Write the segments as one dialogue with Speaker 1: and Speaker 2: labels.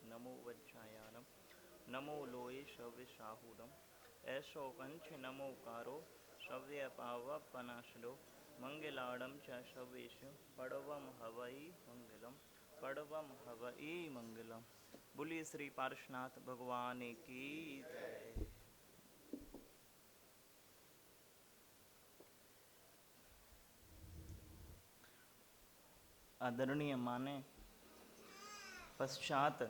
Speaker 1: नमो वज्रायानम नमो लोये शव्यसाहूरम ऐसो कंठ नमोकारो शव्यपावपनाशलो मंगलाड़म च शवेशु पड़वम हवई मंगलम पड़वम हवई मंगलम। बोलिए श्री पार्श्वनाथ भगवान की जय। आदरणीय माने पश्चात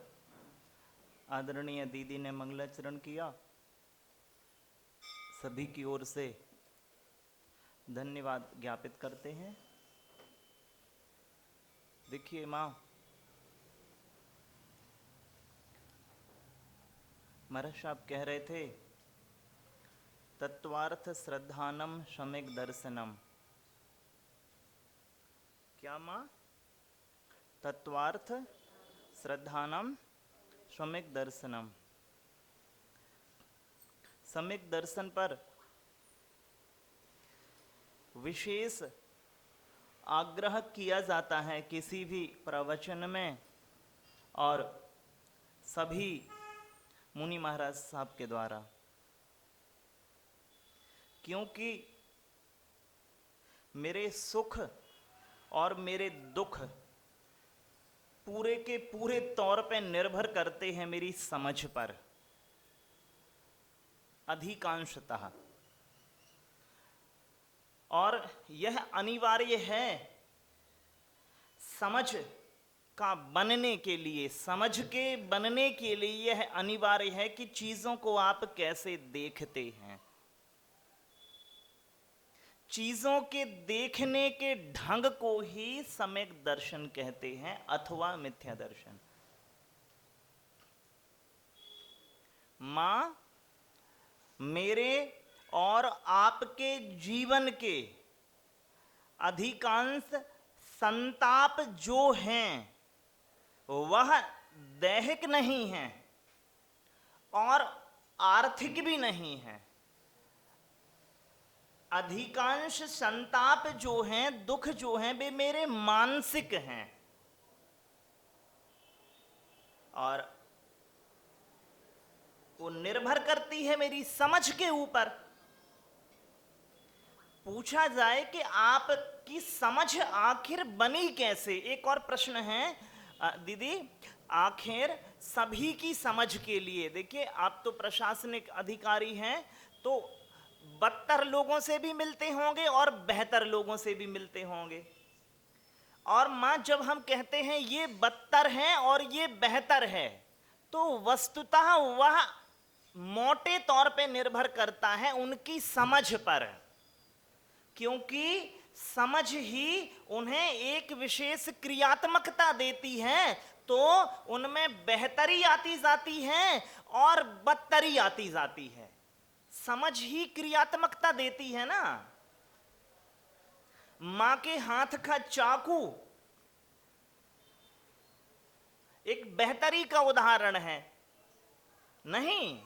Speaker 1: आदरणीय दीदी ने मंगलाचरण किया। सभी की ओर से धन्यवाद ज्ञापित करते हैं। देखिए माँ, महाराज साहब कह रहे थे तत्वार्थ श्रद्धानम सम्यक दर्शनम। क्या माँ? तत्वार्थ श्रद्धानम सम्यक दर्शनम। सम्यक दर्शन पर विशेष आग्रह किया जाता है किसी भी प्रवचन में, और सभी मुनि महाराज साहब के द्वारा, क्योंकि मेरे सुख और मेरे दुख पूरे के पूरे तौर पे निर्भर करते हैं मेरी समझ पर, अधिकांशतः। और यह अनिवार्य है समझ का बनने के लिए, समझ के बनने के लिए यह अनिवार्य है कि चीजों को आप कैसे देखते हैं। चीजों के देखने के ढंग को ही सम्यक दर्शन कहते हैं अथवा मिथ्या दर्शन। मां, मेरे और आपके जीवन के अधिकांश संताप जो हैं वह दैहिक नहीं है और आर्थिक भी नहीं है। अधिकांश संताप जो हैं, दुख जो हैं, वे मेरे मानसिक हैं। और वो निर्भर करती है मेरी समझ के ऊपर। पूछा जाए कि आपकी समझ आखिर बनी कैसे? एक और प्रश्न है दीदी, आखिर सभी की समझ के लिए, देखिए आप तो प्रशासनिक अधिकारी हैं, तो बदतर लोगों से भी मिलते होंगे और बेहतर लोगों से भी मिलते होंगे। और मां, जब हम कहते हैं ये बदतर है और ये बेहतर है, तो वस्तुतः वह मोटे तौर पे निर्भर करता है उनकी समझ पर, क्योंकि समझ ही उन्हें एक विशेष क्रियात्मकता देती है। तो उनमें बेहतरी आती जाती है और बदतरी आती जाती है। समझ ही क्रियात्मकता देती है ना। मां के हाथ का चाकू एक बेहतरी का उदाहरण है नहीं,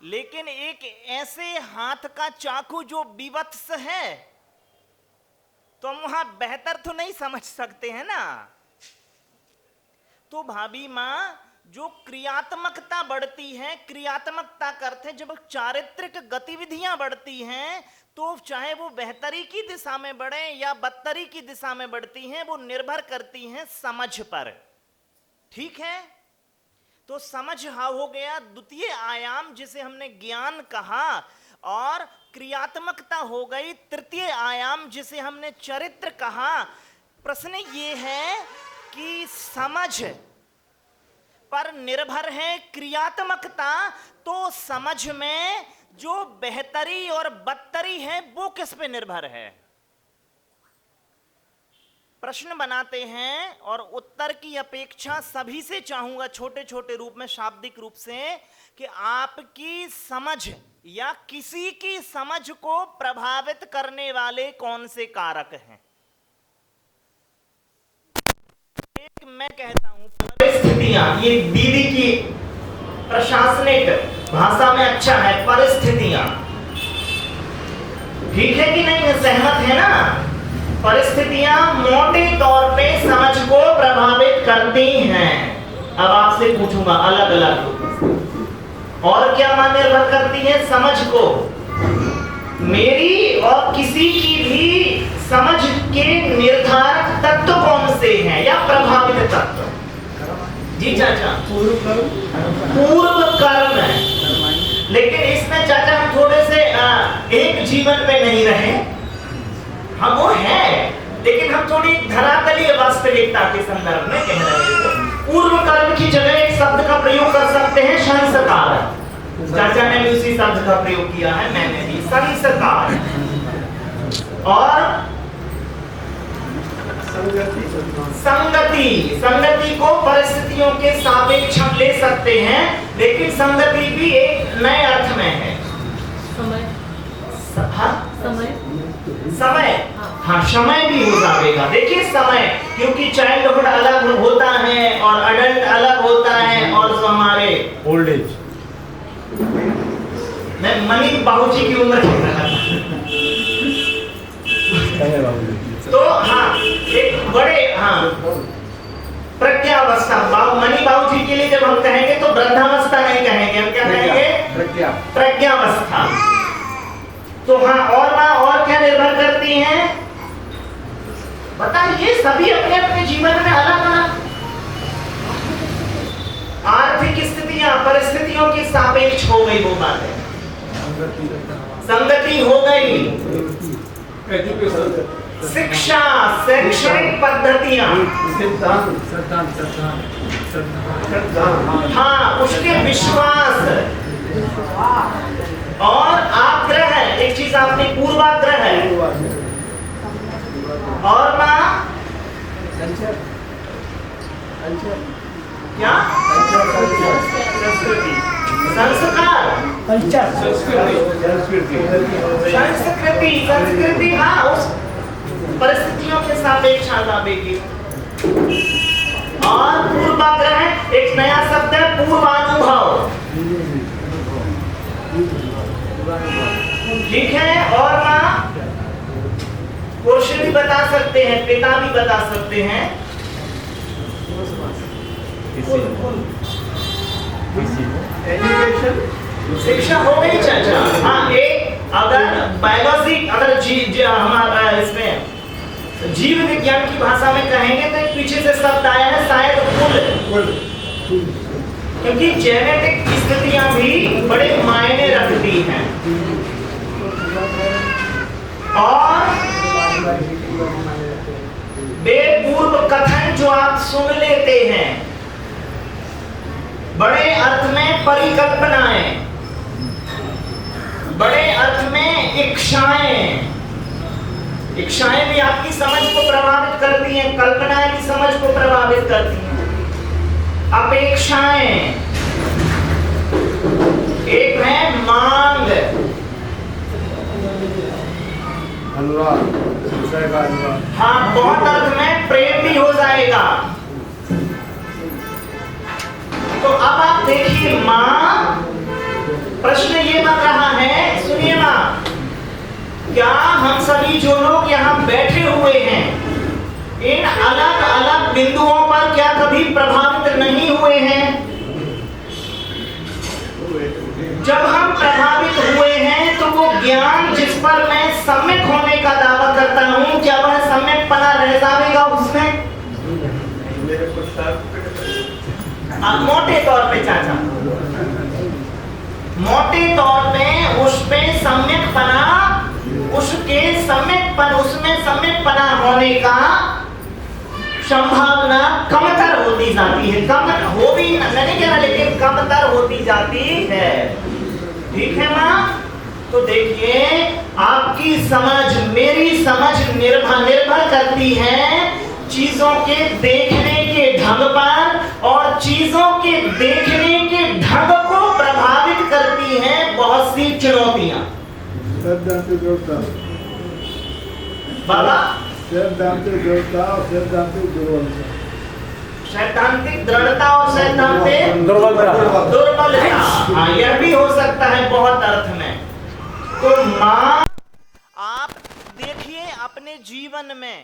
Speaker 1: लेकिन एक ऐसे हाथ का चाकू जो विवत्स है, तो हम वहां बेहतर तो नहीं समझ सकते हैं ना। तो भाभी मां, जो क्रियात्मकता बढ़ती है, क्रियात्मकता करते जब चारित्रिक गतिविधियां बढ़ती हैं, तो चाहे वो बेहतरी की दिशा में बढ़े या बदतरी की दिशा में बढ़ती हैं, वो निर्भर करती हैं समझ पर। ठीक है? तो समझ हो गया द्वितीय आयाम, जिसे हमने ज्ञान कहा, और क्रियात्मकता हो गई तृतीय आयाम, जिसे हमने चरित्र कहा। प्रश्न ये है कि समझ पर निर्भर है क्रियात्मकता, तो समझ में जो बेहतरी और बदतरी है वो किस पे निर्भर है? प्रश्न बनाते हैं और उत्तर की अपेक्षा सभी से चाहूंगा छोटे छोटे रूप में, शाब्दिक रूप से, कि आपकी समझ या किसी की समझ को प्रभावित करने वाले कौन से कारक हैं? एक मैं कहता हूं परिस्थितियां। ये दीदी की प्रशासनिक भाषा में अच्छा है, परिस्थितियां। ठीक है कि नहीं? सहमत है ना? परिस्थितियां मोटे तौर पे समझ को प्रभावित करती हैं। अब आपसे पूछूंगा अलग अलग। और क्या मां निर्भर करती है? समझ को। मेरी और किसी की भी समझ के निर्धारक तत्व कौन से हैं या प्रभावित तत्व? जी चाचा, पूर्व कर्म है। लेकिन इसमें चाचा हम थोड़े से एक जीवन में नहीं रहे, हम वो है, लेकिन हम थोड़ी धरातलीय वास्तविकता के संदर्भ में कह रहे हैं। पूर्व कर्म की जगह एक शब्द का प्रयोग कर सकते हैं, संस्कार। चाचा ने भी उसी शब्द का प्रयोग किया है, मैंने भी, संस्कार। और संगति, संगति को परिस्थितियों के सापेक्ष हम ले सकते हैं, लेकिन संगति भी एक नए अर्थ में है। समय, समय, समय, हाँ समय भी हो जाएगा। देखिए समय, क्योंकि चाइल्डहुड अलग होता है और अडल्ट अलग होता है, और जो हमारे
Speaker 2: ओल्ड एज,
Speaker 1: मैं मनी बाबूजी की उम्र कह रहा था। तो हाँ, एक बड़े, हाँ, प्रज्ञावस्था, मनी बाबूजी के लिए जब हम कहेंगे तो वृद्धावस्था नहीं कहेंगे, हम क्या कहेंगे? प्रज्ञावस्था। तो हाँ, और क्या निर्भर करती हैं? बताइए, सभी अपने अपने जीवन में अलग अलग आर्थिक स्थितियां, परिस्थितियों के सापेक्ष हो गई वो बातें। संगति हो गई, शिक्षा, शैक्षणिक पद्धतियां, हाँ, उसके विश्वास और आग्रह। एक चीज आपने पूर्वाग्रह है, और ना क्या? संस्कार, संस्कृति, हाँ, उस परिस्थितियों के सापेक्ष आवेगी। और पूर्वाग्रह एक नया शब्द है, पूर्वानुभव। ठीक है। और ना पुरुष भी बता सकते हैं, पिता भी बता सकते हैं। एजुकेशन, शिक्षा हो गई चाचा। हाँ, एक अगर बायोलॉजी, अगर हमारा इसमें जीव विज्ञान की भाषा में कहेंगे तो एक पीछे से शब्द आया है शायद कुल, क्योंकि जेनेटिक स्थितियां भी बड़े मायने रखती हैं। और बेपूर्व कथन जो आप सुन लेते हैं, बड़े अर्थ में परिकल्पनाएं, बड़े अर्थ में इच्छाएं। इच्छाएं भी आपकी समझ को प्रभावित करती हैं, कल्पनाएं भी समझ को प्रभावित करती हैं। अपेक्षाएं, एक है मांग, हाँ, बहुत अर्थ में प्रेम भी हो जाएगा। तो अब आप देखिए, मां, प्रश्न ये बन रहा है, सुनिए मां, क्या हम सभी जो लोग यहाँ बैठे हुए हैं, इन अलग अलग बिंदुओं पर क्या कभी प्रभावित नहीं हुए हैं? जब हम प्रभावित हुए हैं तो वो ज्ञान जिस पर मैं सम्यक होने का दावा करता हूँ, क्या वह सम्यक पना रह जाएगा उसमें? मोटे तौर पे चाचा, मोटे तौर पे उस पे सम्यक पना, उसके सम्यक, उसमें सम्यक पना होने का संभावना कमतर होती जाती है। कम हो भी नहीं कह रहा, लेकिन कमतर होती जाती है। ठीक है माँ? तो देखिए, आपकी समझ, मेरी समझ निर्भर करती है चीजों के देखने के ढंग पर, और चीजों के देखने के ढंग को प्रभावित करती हैं बहुत सी चुनौतियां। बाबा,
Speaker 3: सैद्धांतिक दृढ़ता और सैद्धांतिक दुर्बलता,
Speaker 1: सैद्धांतिक दृढ़ता और सैद्धांतिक दुर्बलता, हाँ, यह भी हो सकता है बहुत अर्थ में। तो माँ, आप देखिए अपने जीवन में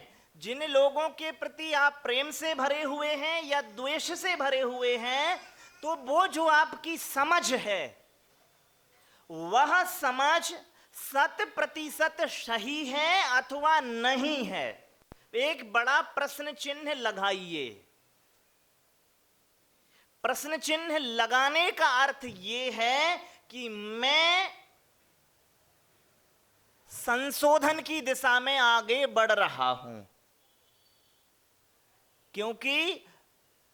Speaker 1: जिन लोगों के प्रति आप प्रेम से भरे हुए हैं या द्वेष से भरे हुए हैं, तो वो जो आपकी समझ है वह समझ 100% सही है अथवा नहीं है। एक बड़ा प्रश्न चिन्ह लगाइए। प्रश्न चिन्ह लगाने का अर्थ यह है कि मैं संशोधन की दिशा में आगे बढ़ रहा हूं, क्योंकि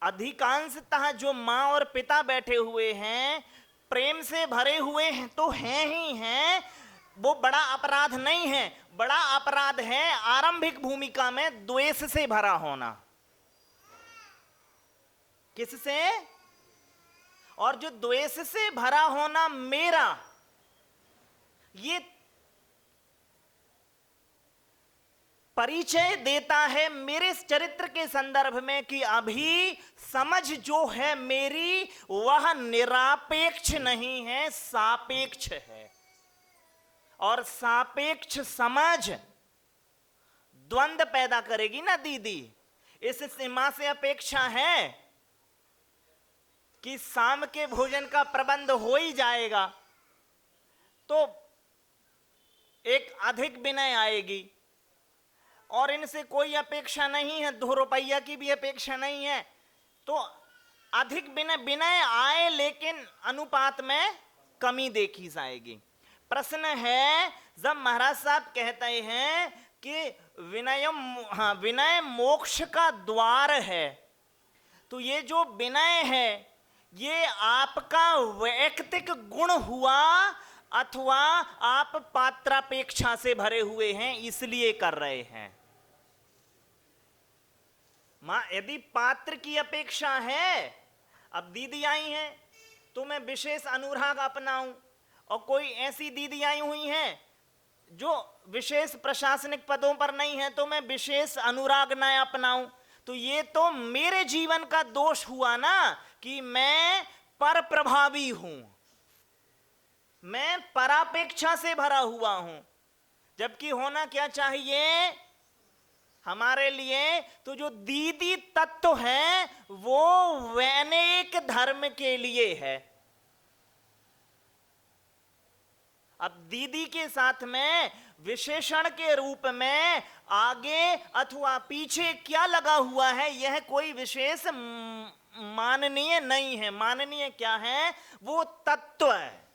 Speaker 1: अधिकांशतः जो मां और पिता बैठे हुए हैं प्रेम से भरे हुए हैं तो हैं ही हैं, वो बड़ा अपराध नहीं है। बड़ा अपराध है आरंभिक भूमिका में द्वेष से भरा होना। किससे? और जो द्वेष से भरा होना मेरा, ये परिचय देता है मेरे चरित्र के संदर्भ में कि अभी समझ जो है मेरी वह निरपेक्ष नहीं है, सापेक्ष है। और सापेक्ष समझ द्वंद्व पैदा करेगी ना दीदी। इस सीमा से अपेक्षा है कि शाम के भोजन का प्रबंध हो ही जाएगा, तो एक अधिक विनय आएगी। और इनसे कोई अपेक्षा नहीं है, 2 रुपया की भी अपेक्षा नहीं है, तो अधिक विनय आए लेकिन अनुपात में कमी देखी जाएगी। प्रश्न है, जब महाराज साहब कहते हैं कि विनय मोक्ष का द्वार है, तो ये जो विनय है ये आपका वैयक्तिक गुण हुआ अथवा आप पात्रापेक्षा से भरे हुए हैं इसलिए कर रहे हैं? मां, यदि पात्र की अपेक्षा है, अब दीदी आई हैं तो मैं विशेष अनुराग अपनाऊं, और कोई ऐसी दीदी आई हुई हैं जो विशेष प्रशासनिक पदों पर नहीं है तो मैं विशेष अनुराग न अपनाऊं, तो ये तो मेरे जीवन का दोष हुआ ना कि मैं पर प्रभावी हूं, मैं परापेक्षा से भरा हुआ हूं। जबकि होना क्या चाहिए हमारे लिए? तो जो दीदी तत्व है वो वैनिक धर्म के लिए है। अब दीदी के साथ में विशेषण के रूप में आगे अथवा पीछे क्या लगा हुआ है यह कोई विशेष माननीय नहीं है। माननीय क्या है? वो तत्व है।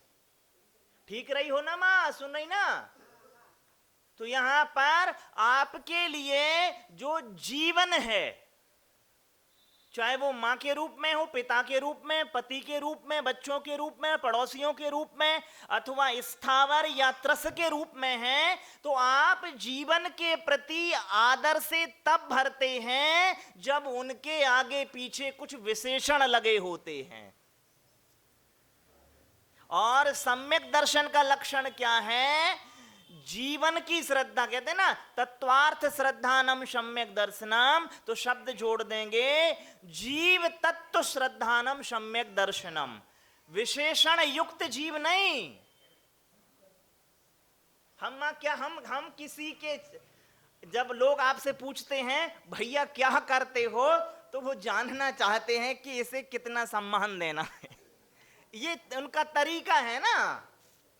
Speaker 1: ठीक रही हो ना मां? सुन रही ना? तो यहां पर आपके लिए जो जीवन है, चाहे वो मां के रूप में हो, पिता के रूप में, पति के रूप में, बच्चों के रूप में, पड़ोसियों के रूप में, अथवा स्थावर या त्रस के रूप में है, तो आप जीवन के प्रति आदर से तब भरते हैं जब उनके आगे पीछे कुछ विशेषण लगे होते हैं। और सम्यक दर्शन का लक्षण क्या है? जीवन की श्रद्धा। कहते हैं ना तत्वार्थ श्रद्धानम सम्यक दर्शनम, तो शब्द जोड़ देंगे जीव तत्व श्रद्धानम सम्यक दर्शनम। विशेषण युक्त जीव नहीं। हम किसी के, जब लोग आपसे पूछते हैं भैया क्या करते हो, तो वो जानना चाहते हैं कि इसे कितना सम्मान देना है। ये उनका तरीका है ना।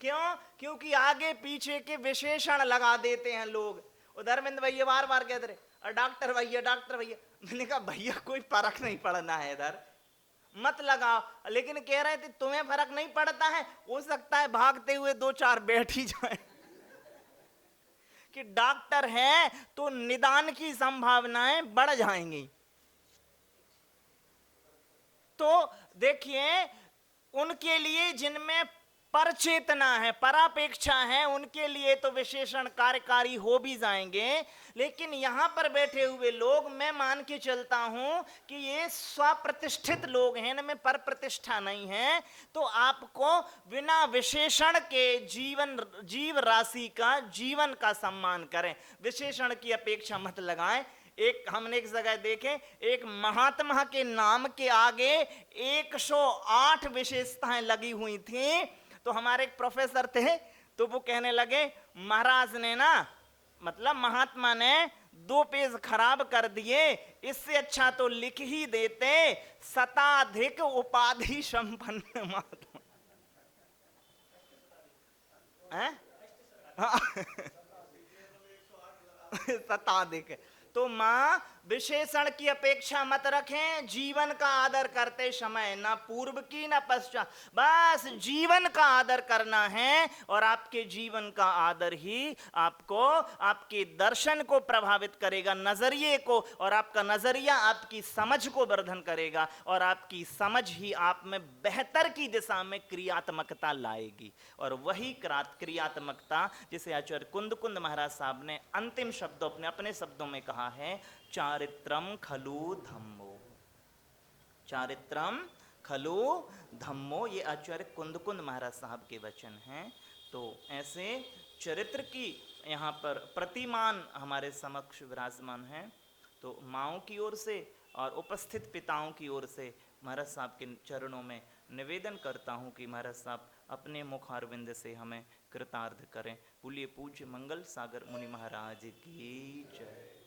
Speaker 1: क्यों? क्योंकि आगे पीछे के विशेषण लगा देते हैं लोग। धर्मेंद्र भैया बार बार कहते रहे डॉक्टर भैया, डॉक्टर भैया। मैंने कहा भैया कोई फर्क नहीं पड़ना है, इधर मत लगाओ। लेकिन कह रहे थे तुम्हें फर्क नहीं पड़ता है, हो सकता है भागते हुए 2-4 बैठ ही जाए। कि डॉक्टर है तो निदान की संभावनाएं बढ़ जाएंगी। तो देखिए, उनके लिए जिनमें परचेतना है, परापेक्षा है, उनके लिए तो विशेषण कार्यकारी हो भी जाएंगे। लेकिन यहां पर बैठे हुए लोग, मैं मान के चलता हूं कि ये स्वप्रतिष्ठित लोग हैं, इनमें पर प्रतिष्ठा नहीं है, तो आपको बिना विशेषण के जीव राशि का, जीवन का सम्मान करें। विशेषण की अपेक्षा मत लगाएं। हमने एक जगह देखे, एक महात्मा के नाम के आगे 108 विशेषताएं लगी हुई थी। तो हमारे एक प्रोफेसर थे, तो वो कहने लगे महाराज ने ना, मतलब महात्मा ने 2 पेज खराब कर दिए, इससे अच्छा तो लिख ही देते शताधिक उपाधि संपन्न महात्मा। हैं? हाँ। शताधिक। तो मां विशेषण की अपेक्षा मत रखें, जीवन का आदर करते समय, ना पूर्व की ना पश्चात, बस जीवन का आदर करना है। और आपके जीवन का आदर ही आपको आपके दर्शन को प्रभावित करेगा, नजरिए को, और आपका नजरिया आपकी समझ को वर्धन करेगा, और आपकी समझ ही आप में बेहतर की दिशा में क्रियात्मकता लाएगी। और वही क्रियात्मकता जिसे आचार्य कुंद महाराज साहब ने अंतिम शब्दों अपने शब्दों में कहा है, चारित्रम खलु धम्मो। चारित्रम खलु धम्मो, ये आचार्य कुंद महाराज साहब के वचन हैं। तो ऐसे चरित्र की यहाँ पर प्रतिमान हमारे समक्ष विराजमान है। तो माँओं की ओर से और उपस्थित पिताओं की ओर से महाराज साहब के चरणों में निवेदन करता हूँ कि महाराज साहब अपने मुखारविंद से हमें कृतार्थ करें। बोलिए पूज्य मंगल सागर मुनि महाराज की जय।